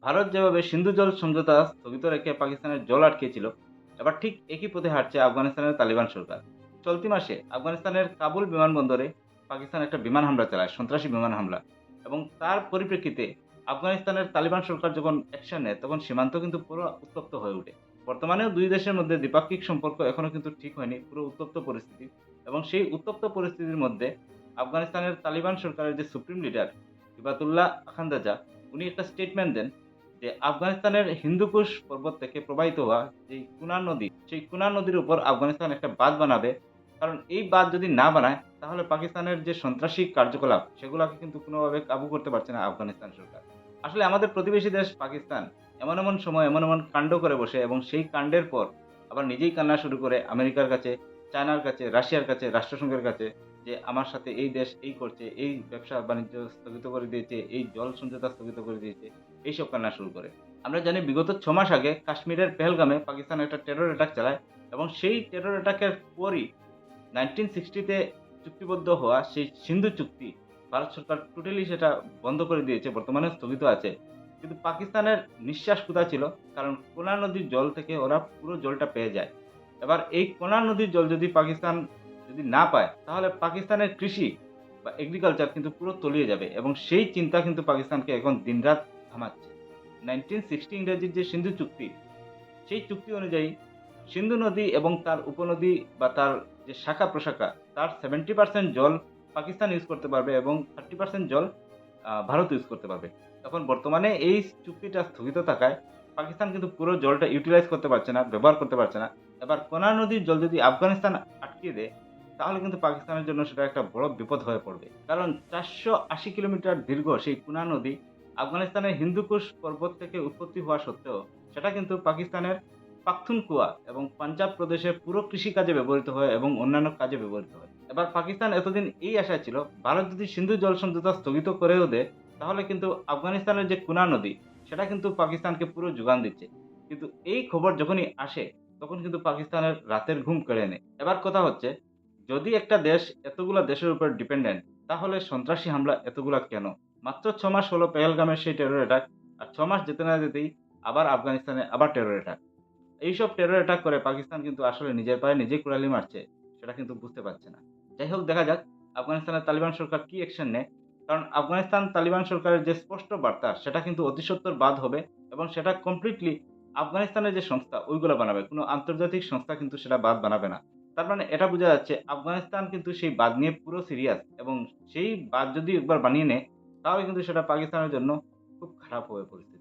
ভারত যেভাবে সিন্ধু জল সমঝোতা স্থগিত রেখে পাকিস্তানের জল আটকেছিল, এবার ঠিক একই পথে হাঁটছে আফগানিস্তানের তালিবান সরকার। চলতি মাসে আফগানিস্তানের কাবুল বিমানবন্দরে পাকিস্তান একটা বিমান হামলা চালায়, সন্ত্রাসী বিমান হামলা। এবং তার পরিপ্রেক্ষিতে আফগানিস্তানের তালিবান সরকার যখন অ্যাকশন নেয়, তখন সীমান্ত কিন্তু পুরো উত্তপ্ত হয়ে ওঠে। বর্তমানেও দুই দেশের মধ্যে দ্বিপাক্ষিক সম্পর্ক এখনো কিন্তু ঠিক হয়নি, পুরো উত্তপ্ত পরিস্থিতি। এবং সেই উত্তপ্ত পরিস্থিতির মধ্যে আফগানিস্তানের তালিবান সরকারের যে সুপ্রিম লিডার হিবাতুল্লাহ আখান্দাজা, উনি একটা স্টেটমেন্ট দেন যে আফগানিস্তানের হিন্দুকুশ পর্বত থেকে প্রবাহিত হওয়া যে কুনার নদী, সেই কুনার নদীর উপর আফগানিস্তান একটা বাঁধ বানাবে। কারণ এই বাঁধ যদি না বানায়, তাহলে পাকিস্তানের যে সন্ত্রাসী কার্যকলাপ, সেগুলাকে কিন্তু কোনোভাবে কাবু করতে পারছে না আফগানিস্তান সরকার। আসলে আমাদের প্রতিবেশী দেশ পাকিস্তান এমন সময় এমন কাণ্ড করে বসে, এবং সেই কাণ্ডের পর আবার নিজেই কান্না শুরু করে আমেরিকার কাছে, চায়নার কাছে, রাশিয়ার কাছে, রাষ্ট্রসংঘের কাছে, যে আমার সাথে এই দেশ এই করছে, এই ব্যবসা বাণিজ্য স্থগিত করে দিয়েছে, এই জল সমঝোতা স্থগিত করে দিয়েছে, এইসব কান্না শুরু করে। আমরা জানি বিগত ৬ মাস আগে কাশ্মীরের পেহেলগামে পাকিস্তান একটা টেরর অ্যাটাক চালায়, এবং সেই টেরর অ্যাটাকের পরই 1960 তে চুক্তিবদ্ধ হওয়া সেই সিন্ধু চুক্তি ভারত সরকার টোটালি সেটা বন্ধ করে দিয়েছে, বর্তমানে স্থগিত আছে। কিন্তু পাকিস্তানের নিঃশ্বাস ক্ষুধা ছিল, কারণ কোনা নদীর জল থেকে ওরা পুরো জলটা পেয়ে যায়। এবার এই কোনা নদীর জল যদি পাকিস্তান যদি না পায়, তাহলে পাকিস্তানের কৃষি বা এগ্রিকালচার কিন্তু পুরো তলিয়ে যাবে, এবং সেই চিন্তা কিন্তু পাকিস্তানকে এখন দিনরাত ঘামাচ্ছে। 1960 ইংরেজির যে সিন্ধু চুক্তি, সেই চুক্তি অনুযায়ী সিন্ধু নদী এবং তার উপনদী বা তার যে শাখা-প্রশাখা, তার 70% জল পাকিস্তান ইউজ করতে পারবে, এবং 30% জল ভারত ইউজ করতে পারবে। এখন বর্তমানে এই চুক্তিটা স্থগিত থাকায় পাকিস্তান কিন্তু পুরো জলটা ইউটিলাইজ করতে পারছে না, ব্যবহার করতে পারছে না। এবার কোনা নদীর জল যদি আফগানিস্তান আটকিয়ে দেয়, তাহলে কিন্তু পাকিস্তানের জন্য সেটা একটা বড় বিপদ হয়ে পড়বে। কারণ ৪৮০ কিলোমিটার দীর্ঘ সেই কোনা নদী আফগানিস্তানের হিন্দুকুশ পর্বত থেকে উৎপত্তি হওয়া সত্ত্বেও সেটা কিন্তু পাকিস্তানের পাখতুনখোয়া এবং পাঞ্জাব প্রদেশের পুরো কৃষিকাজে ব্যবহৃত হয় এবং অন্যান্য কাজে ব্যবহৃত হয়। এবার পাকিস্তান এতদিন এই আশায় ছিল, ভারত যদি সিন্ধু জল সমঝোতা স্থগিত করেও দেয়, তাহলে কিন্তু আফগানিস্তানের যে কুনা নদী, সেটা কিন্তু পাকিস্তানকে পুরো যোগান দিচ্ছে। কিন্তু এই খবর যখনই আসে, তখন কিন্তু পাকিস্তানের রাতের ঘুম কেড়ে নেয়। এবার কথা হচ্ছে, যদি একটা দেশ এতগুলা দেশের উপর ডিপেন্ডেন্ট, তাহলে সন্ত্রাসী হামলা এতগুলা কেন? মাত্র ৬ মাস হলো পেহেলগামের সেই টেরর অ্যাটাক, আর ৬ মাস যেতে না যেতেই আবার আফগানিস্তানে আবার টেরর অ্যাটাক। এইসব টেরর অ্যাটাক করে পাকিস্তান কিন্তু আসলে নিজের পায়ে নিজেই কুড়ালি মারছে, সেটা কিন্তু বুঝতে পারছে না। যাই হোক, দেখা যাক আফগানিস্তানের তালিবান সরকার কি অ্যাকশন নেয়। কারণ আফগানিস্তান তালিবান সরকারের যে স্পষ্ট বার্তা, সেটা কিন্তু অতি সত্বর বাদ হবে, এবং সেটা কমপ্লিটলি আফগানিস্তানের যে সংস্থা ওইগুলা বানাবে। কোনো আন্তর্জাতিক সংস্থা কিন্তু সেটা বাদ বানাবে না। তার মানে এটা বোঝা যাচ্ছে আফগানিস্তান কিন্তু সেই বাদ নিয়ে পুরো সিরিয়াস, এবং সেই বাদ যদি একবার বানিয়ে নেয়, তাহলে কিন্তু সেটা পাকিস্তানের জন্য খুব খারাপ হবে পরিস্থিতি।